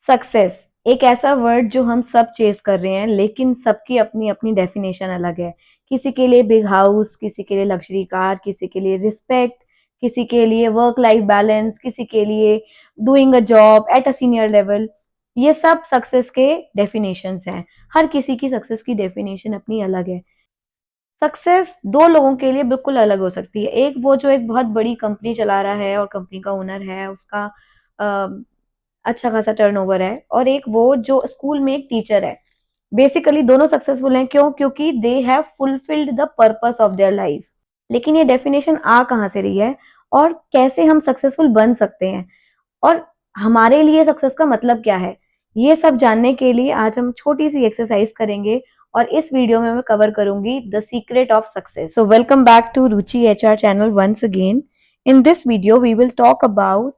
Success एक ऐसा word जो हम सब चेस कर रहे हैं, लेकिन सबकी अपनी अपनी डेफिनेशन अलग है। किसी के लिए बिग हाउस, किसी के लिए लग्जरी कार, किसी के लिए रिस्पेक्ट, किसी के लिए वर्क लाइफ बैलेंस, किसी के लिए doing a job at a senior level. ये सब सक्सेस के डेफिनेशंस हैं। हर किसी की सक्सेस की डेफिनेशन अपनी अलग है। सक्सेस दो लोगों के लिए बिल्कुल अलग हो सकती है। एक वो जो एक बहुत बड़ी कंपनी चला रहा है और कंपनी का ओनर है, उसका अच्छा खासा टर्नओवर है, और एक वो जो स्कूल में एक टीचर है। बेसिकली दोनों सक्सेसफुल हैं। क्यों? क्योंकि they have fulfilled the purpose of their life. लेकिन ये डेफिनेशन आ कहाँ से रही है और कैसे हम सक्सेसफुल बन सकते हैं, और हमारे लिए सक्सेस का मतलब क्या है, ये सब जानने के लिए आज हम छोटी सी एक्सरसाइज करेंगे। और इस वीडियो में मैं कवर करूंगी the secret of success. So welcome back to Ruchi HR channel once again. In this video we will talk about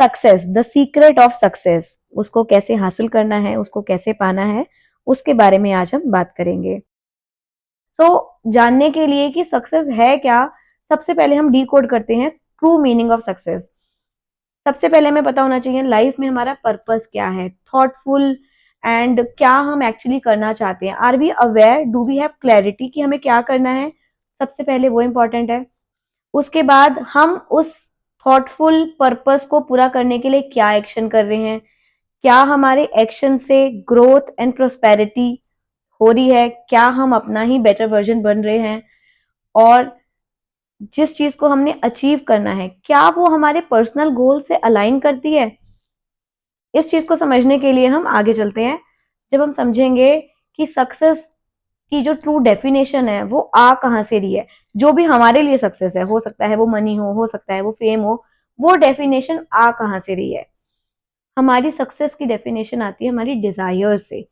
success, the secret of success. उसको कैसे हासिल करना है, उसको कैसे पाना है, उसके बारे में आज हम बात करेंगे। जानने के लिए कि सक्सेस है क्या, सबसे पहले हम डीकोड करते हैं ट्रू मीनिंग ऑफ सक्सेस। सबसे पहले हमें पता होना चाहिए लाइफ में हमारा पर्पस क्या है, थॉटफुल, एंड क्या हम एक्चुअली करना चाहते हैं। Are we aware, do we have clarity कि हमें क्या करना है। सबसे पहले वो इंपॉर्टेंट है। उसके बाद हम उस थॉटफुल पर्पस को पूरा करने के लिए क्या एक्शन कर रहे हैं, क्या हमारे एक्शन से ग्रोथ एंड प्रोस्पेरिटी हो रही है, क्या हम अपना ही बेटर वर्जन बन रहे हैं, और जिस चीज को हमने अचीव करना है क्या वो हमारे पर्सनल गोल से अलाइन करती है। इस चीज को समझने के लिए हम आगे चलते हैं। जब हम समझेंगे कि सक्सेस की जो ट्रू डेफिनेशन है वो आ कहां से रही है, जो भी हमारे लिए सक्सेस है, हो सकता है वो मनी हो सकता है वो फेम हो, वो डेफिनेशन आ कहां से रही है। हमारी सक्सेस की डेफिनेशन आती है हमारी डिजायर्स से।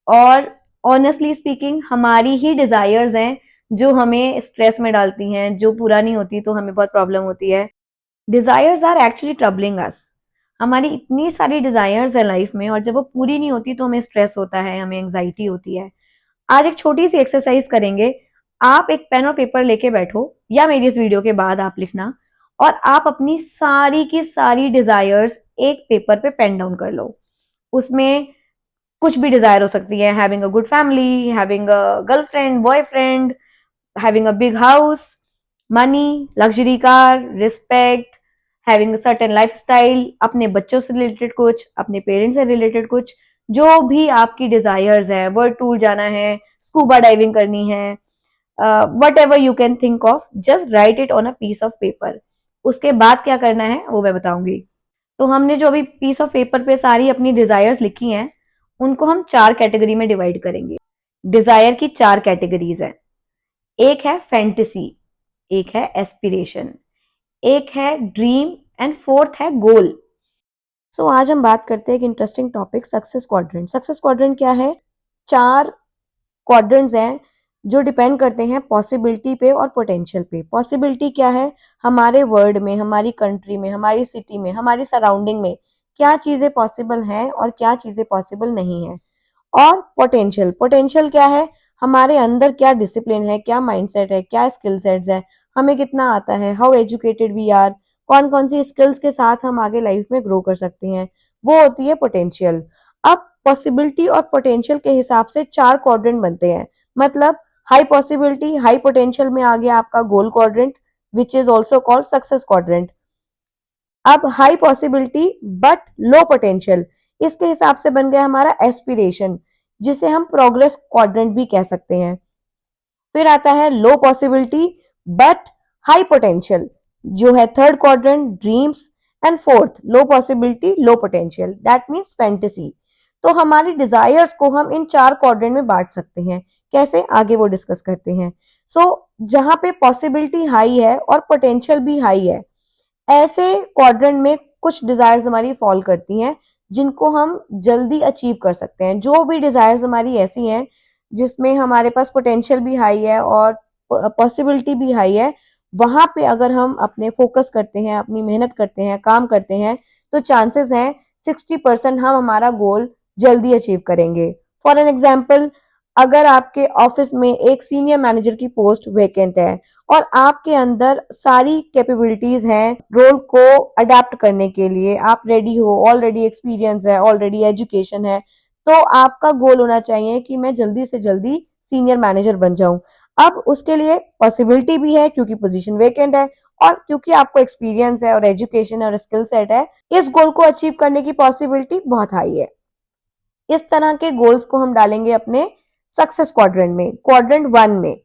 और ऑनेस्टली स्पीकिंग हमारी ही डिजायर्स हैं जो हमें स्ट्रेस में डालती हैं, जो पूरा नहीं होती तो हमें बहुत प्रॉब्लम होती है। डिजायर्स आर एक्चुअली ट्रबलिंग अस। हमारी इतनी सारी डिजायर्स है लाइफ में, और जब वो पूरी नहीं होती तो हमें स्ट्रेस होता है, हमें एंग्जाइटी होती है। आज एक छोटी सी एक्सरसाइज करेंगे। आप एक पेन और पेपर लेके बैठो, या मेरी इस वीडियो के बाद आप लिखना, और आप अपनी सारी की सारी डिजायर्स एक पेपर पे पेन डाउन कर लो। उसमें कुछ भी डिजायर हो सकती है, having a good family, having a girlfriend boyfriend, having a big house, money, luxury car, respect, having a certain lifestyle, अपने बच्चों से रिलेटेड कुछ, अपने पेरेंट्स से रिलेटेड कुछ, जो भी आपकी डिजायर्स है, वर्ल्ड टूर जाना है, स्कूबा डाइविंग करनी है, whatever you can think of, just write it on a piece of paper. उसके बाद क्या करना है वो मैं बताऊंगी। तो हमने जो अभी पीस ऑफ पेपर पे सारी अपनी डिजायर्स लिखी हैं, उनको हम चार कैटेगरी में डिवाइड करेंगे। डिजायर की चार कैटेगरीज है। एक है फैंटेसी, एक है एस्पिरेशन, एक है ड्रीम, एंड फोर्थ है गोल। आज हम बात करते हैं एक interesting topic, success quadrant. Success quadrant क्या है? चार क्वाड्रेंट्स हैं जो डिपेंड करते हैं पॉसिबिलिटी पे और पोटेंशियल पे। पॉसिबिलिटी क्या है? हमारे वर्ल्ड में, हमारी कंट्री में, हमारी सिटी में, हमारी सराउंडिंग में क्या चीजें पॉसिबल हैं और क्या चीजें पॉसिबल नहीं है। और पोटेंशियल, पोटेंशियल क्या है? हमारे अंदर क्या डिसिप्लिन है, क्या माइंडसेट है, क्या स्किल सेट्स है, हमें कितना आता है, हाउ एजुकेटेड वी आर, कौन कौन सी स्किल्स के साथ हम आगे लाइफ में ग्रो कर सकते हैं, वो होती है पोटेंशियल। अब पॉसिबिलिटी और पोटेंशियल के हिसाब से चार क्वाड्रेंट बनते हैं। मतलब हाई पॉसिबिलिटी हाई पोटेंशियल में आ गया आपका goal quadrant, which is also called success quadrant. अब high possibility but low potential, इसके हिसाब से बन गया हमारा एस्पिरेशन, जिसे हम प्रोग्रेस क्वाड्रेंट भी कह सकते हैं। फिर आता है लो पॉसिबिलिटी बट हाई पोटेंशियल, जो है third quadrant, dreams. And fourth low possibility low potential, that means fantasy. तो हमारी डिजायर्स को हम इन चार क्वाड्रेंट में बांट सकते हैं। कैसे, आगे वो डिस्कस करते हैं। जहां पे पॉसिबिलिटी हाई है और पोटेंशियल भी हाई है, ऐसे क्वाड्रेंट में कुछ डिजायर्स हमारी फॉल करती हैं जिनको हम जल्दी अचीव कर सकते हैं। जो भी डिजायर्स हमारी ऐसी हैं जिसमें हमारे पास पोटेंशियल भी हाई है और पॉसिबिलिटी भी हाई है, वहां पे अगर हम अपने फोकस करते हैं, अपनी मेहनत करते हैं, काम करते हैं, तो चांसेस हैं 60% हम हमारा गोल जल्दी अचीव करेंगे। फॉर एन एग्जाम्पल, अगर आपके ऑफिस में एक सीनियर मैनेजर की पोस्ट वेकेंट है और आपके अंदर सारी कैपेबिलिटीज हैं रोल को अडेप्ट करने के लिए, आप रेडी हो, ऑलरेडी एक्सपीरियंस है, ऑलरेडी एजुकेशन है, तो आपका गोल होना चाहिए कि मैं जल्दी से जल्दी सीनियर मैनेजर बन जाऊं। अब उसके लिए पॉसिबिलिटी भी है क्योंकि पोजीशन वेकेंट है और क्योंकि आपको एक्सपीरियंस है और एजुकेशन और स्किल सेट है, इस गोल को अचीव करने की पॉसिबिलिटी बहुत हाई है। इस तरह के गोल्स को हम डालेंगे अपने सक्सेस क्वाड्रेंट में, क्वाड्रेंट 1 में।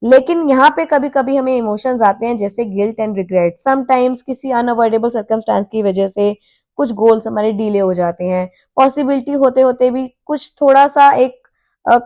लेकिन यहाँ पे कभी कभी हमें इमोशंस आते हैं जैसे गिल्ट एंड रिग्रेट। समटाइम्स किसी अनअवॉइडेबल सर्कमस्टांस की वजह से कुछ गोल्स हमारे डिले हो जाते हैं, पॉसिबिलिटी होते होते भी कुछ थोड़ा सा एक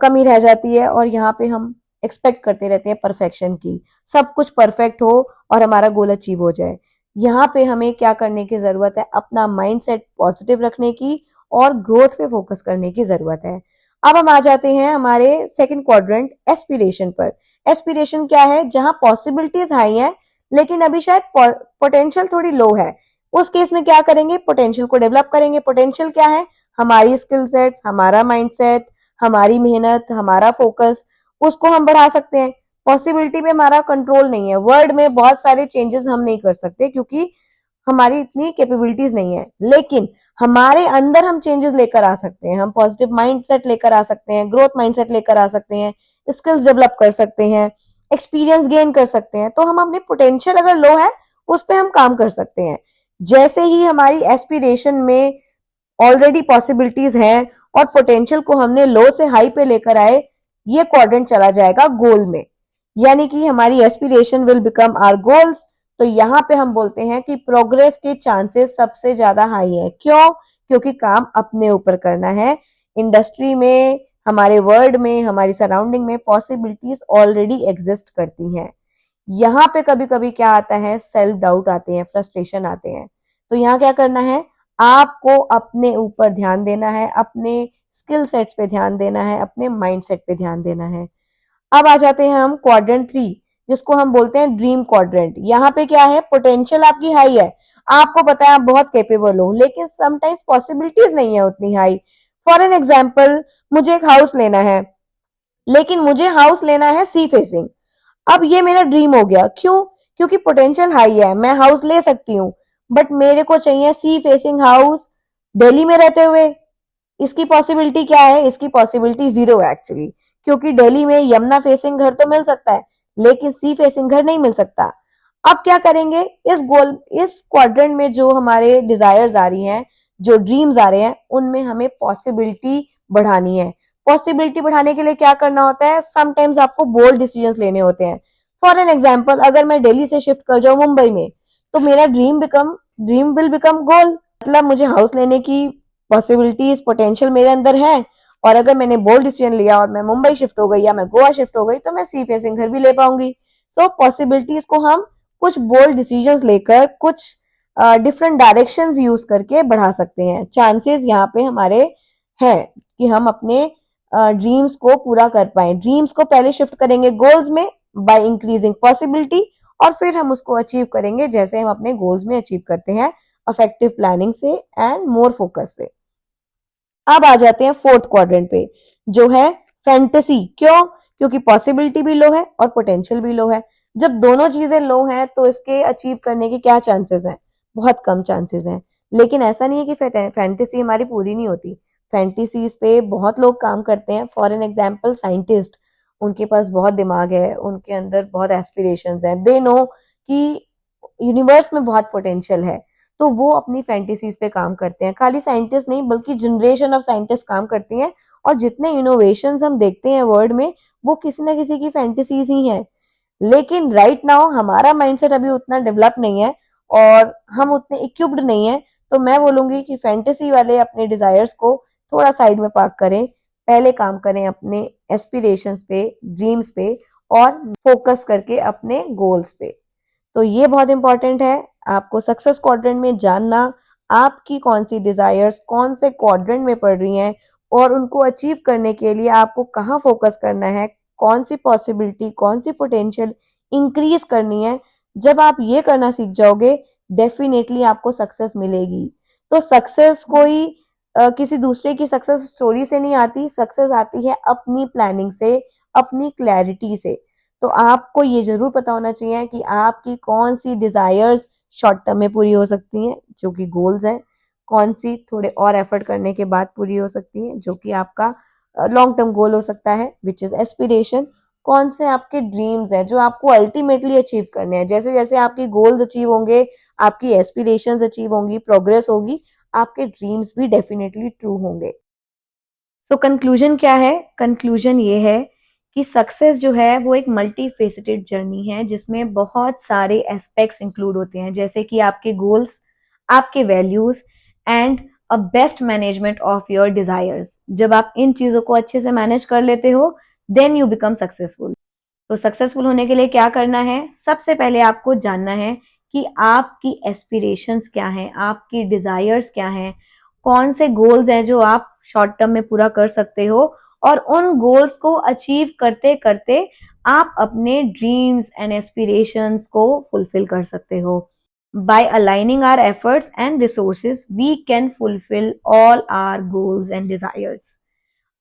कमी रह जाती है और यहाँ पे हम एक्सपेक्ट करते रहते हैं परफेक्शन की, सब कुछ परफेक्ट हो और हमारा गोल अचीव हो जाए। यहाँ पे हमें क्या करने की जरूरत है, अपना माइंडसेट पॉजिटिव रखने की और ग्रोथ पे फोकस करने की जरूरत है। अब हम आ जाते हैं हमारे सेकंड क्वाड्रेंट एस्पिरेशन पर। एस्पिरेशन क्या है, जहां पॉसिबिलिटीज हाई है लेकिन अभी शायद पोटेंशियल थोड़ी लो है। उस केस में क्या करेंगे, पोटेंशियल को डेवलप करेंगे। पोटेंशियल क्या है, हमारी स्किल सेट्स, हमारा माइंडसेट, हमारी मेहनत, हमारा फोकस, उसको हम बढ़ा सकते हैं। पॉसिबिलिटी में हमारा कंट्रोल नहीं है, वर्ड में बहुत सारे चेंजेस हम नहीं कर सकते क्योंकि हमारी इतनी कैपेबिलिटीज नहीं है, लेकिन हमारे अंदर हम चेंजेस लेकर आ सकते हैं। हम पॉजिटिव माइंडसेट लेकर आ सकते हैं, ग्रोथ माइंडसेट लेकर आ सकते हैं, स्किल्स डेवलप कर सकते हैं, एक्सपीरियंस गेन कर सकते हैं। तो हम अपने पोटेंशियल अगर लो है उस पर हम काम कर सकते हैं। जैसे ही हमारी एस्पिरेशन में ऑलरेडी पॉसिबिलिटीज हैं और पोटेंशियल को हमने लो से हाई पे लेकर आए, ये क्वाड्रेंट चला जाएगा गोल में, यानी कि हमारी aspiration will become our goals. तो यहाँ पे हम बोलते हैं कि प्रोग्रेस के चांसेस सबसे ज्यादा हाई है। क्यों? क्योंकि काम अपने ऊपर करना है। इंडस्ट्री में, हमारे वर्ल्ड में, हमारी सराउंडिंग में पॉसिबिलिटीज ऑलरेडी एग्जिस्ट करती हैं। यहाँ पे कभी कभी क्या आता है, सेल्फ डाउट आते हैं, फ्रस्ट्रेशन आते हैं। तो यहाँ क्या करना है, आपको अपने ऊपर ध्यान देना है, अपने स्किल सेट्स पे ध्यान देना है, अपने माइंड सेट पे ध्यान देना है। अब आ जाते हैं हम क्वाड्रेंट 3, जिसको हम बोलते हैं ड्रीम क्वाड्रेंट। यहाँ पे क्या है, पोटेंशियल आपकी हाई है, आपको पता है आप बहुत कैपेबल हो, लेकिन समटाइम्स पॉसिबिलिटीज नहीं है उतनी हाई। फॉर एन एग्जाम्पल, मुझे एक हाउस लेना है, लेकिन मुझे हाउस लेना है सी फेसिंग। अब ये मेरा ड्रीम हो गया, क्यों? क्योंकि पोटेंशियल हाई है, मैं हाउस ले सकती हूँ, बट मेरे को चाहिए सी फेसिंग हाउस दिल्ली में रहते हुए। इसकी पॉसिबिलिटी क्या है, इसकी पॉसिबिलिटी जीरो है एक्चुअली, क्योंकि दिल्ली में यमुना फेसिंग घर तो मिल सकता है लेकिन सी फेसिंग घर नहीं मिल सकता। अब क्या करेंगे, इस क्वाड्रेंट में जो हमारे डिजायर्स आ रही हैं, जो ड्रीम्स आ रहे हैं, उनमें हमें पॉसिबिलिटी बढ़ानी है। पॉसिबिलिटी बढ़ाने के लिए क्या करना होता है, समटाइम्स आपको बोल्ड डिसीजंस लेने होते हैं। फॉर एन एग्जाम्पल, अगर मैं दिल्ली से शिफ्ट कर जाऊं मुंबई में, तो मेरा ड्रीम विल बिकम गोल। मतलब मुझे हाउस लेने की पॉसिबिलिटीज, पोटेंशियल मेरे अंदर है, और अगर मैंने बोल्ड डिसीजन लिया और मैं मुंबई शिफ्ट हो गई या मैं गोवा शिफ्ट हो गई, तो मैं सी फेसिंग घर भी ले पाऊंगी। सो पॉसिबिलिटीज को हम कुछ बोल्ड डिसीजंस लेकर, कुछ डिफरेंट डायरेक्शंस यूज करके बढ़ा सकते हैं। चांसेस यहाँ पे हमारे हैं कि हम अपने ड्रीम्स को पूरा कर पाए। ड्रीम्स को पहले शिफ्ट करेंगे गोल्स में बाय इंक्रीजिंग पॉसिबिलिटी, और फिर हम उसको अचीव करेंगे जैसे हम अपने गोल्स में अचीव करते हैं, इफेक्टिव प्लानिंग से एंड मोर फोकस से। अब आ जाते हैं फोर्थ क्वाड्रेंट पे, जो है फैंटेसी। क्यों? क्योंकि पॉसिबिलिटी भी लो है और पोटेंशियल भी लो है। जब दोनों चीजें लो हैं तो इसके अचीव करने के क्या चांसेस हैं, बहुत कम चांसेस हैं। लेकिन ऐसा नहीं है कि फैंटेसी हमारी पूरी नहीं होती, फैंटेसीज पे बहुत लोग काम करते हैं। फॉर एन एग्जाम्पल, साइंटिस्ट, उनके पास बहुत दिमाग है, उनके अंदर बहुत एस्पिरेशंस हैं, दे नो कि यूनिवर्स में बहुत पोटेंशियल है, तो वो अपनी फैंटेसीज पे काम करते हैं। खाली साइंटिस्ट नहीं बल्कि जनरेशन ऑफ साइंटिस्ट काम करती हैं, और जितने इनोवेशंस हम देखते हैं वर्ल्ड में, वो किसी ना किसी की फैंटेसीज ही हैं। लेकिन राइट नाउ हमारा माइंडसेट अभी उतना डेवलप नहीं है और हम उतने इक्विप्ड नहीं है, तो मैं बोलूंगी कि फैंटेसी वाले अपने डिजायर्स को थोड़ा साइड में पार्क करें, पहले काम करें अपने एस्पिरेशंस पे, ड्रीम्स पे, और फोकस करके अपने गोल्स पे। तो ये बहुत इंपॉर्टेंट है आपको सक्सेस क्वाड्रेंट में जानना, आपकी कौन सी डिजायर्स कौन से क्वाड्रेंट में पड़ रही हैं, और उनको अचीव करने के लिए आपको कहाँ फोकस करना है, कौन सी पॉसिबिलिटी, कौन सी पोटेंशियल इंक्रीज करनी है। जब आप ये करना सीख जाओगे, डेफिनेटली आपको सक्सेस मिलेगी। तो सक्सेस कोई किसी दूसरे की सक्सेस स्टोरी से नहीं आती, सक्सेस आती है अपनी प्लानिंग से, अपनी क्लैरिटी से। तो आपको ये जरूर पता होना चाहिए कि आपकी कौन सी डिजायर्स शॉर्ट टर्म में पूरी हो सकती हैं जो कि गोल्स हैं, कौन सी थोड़े और एफर्ट करने के बाद पूरी हो सकती हैं जो कि आपका लॉन्ग टर्म गोल हो सकता है विच इज एस्पिरेशन, कौन से आपके ड्रीम्स हैं जो आपको अल्टीमेटली अचीव करने हैं। जैसे जैसे आपके गोल्स अचीव होंगे, आपकी एस्पिरेशंस अचीव होंगी, प्रोग्रेस होगी, आपके ड्रीम्स भी डेफिनेटली ट्रू होंगे। तो कंक्लूजन क्या है? कंक्लूजन ये है कि सक्सेस जो है वो एक मल्टी फेसेटेड जर्नी है जिसमें बहुत सारे एस्पेक्ट्स इंक्लूड होते हैं, जैसे कि आपके गोल्स, आपके values and a best management of your desires. जब आप इन चीजों को अच्छे से मैनेज कर लेते हो देन यू बिकम सक्सेसफुल। तो सक्सेसफुल होने के लिए क्या करना है? सबसे पहले आपको जानना है कि आपकी एस्पिरेशंस क्या हैं, आपकी डिजायर्स क्या हैं, कौन से गोल्स हैं जो आप शॉर्ट टर्म में पूरा कर सकते हो, और उन गोल्स को अचीव करते करते आप अपने ड्रीम्स एंड एस्पिरेशंस को फुलफिल कर सकते हो। By aligning our efforts and resources we can fulfil all our goals and desires.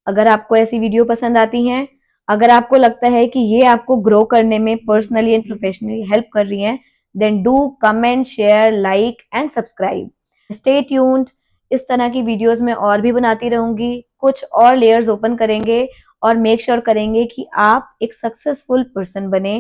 अगर आपको ऐसी वीडियो पसंद आती हैं, अगर आपको लगता है कि ये आपको ग्रो करने में पर्सनली एंड प्रोफेशनली हेल्प कर रही हैं, then do comment, share, like and subscribe. Stay tuned. इस तरह की वीडियोस में और भी बनाती रहूंगी, कुछ और लेयर्स ओपन करेंगे और मेक श्योर करेंगे कि आप एक सक्सेसफुल पर्सन बने।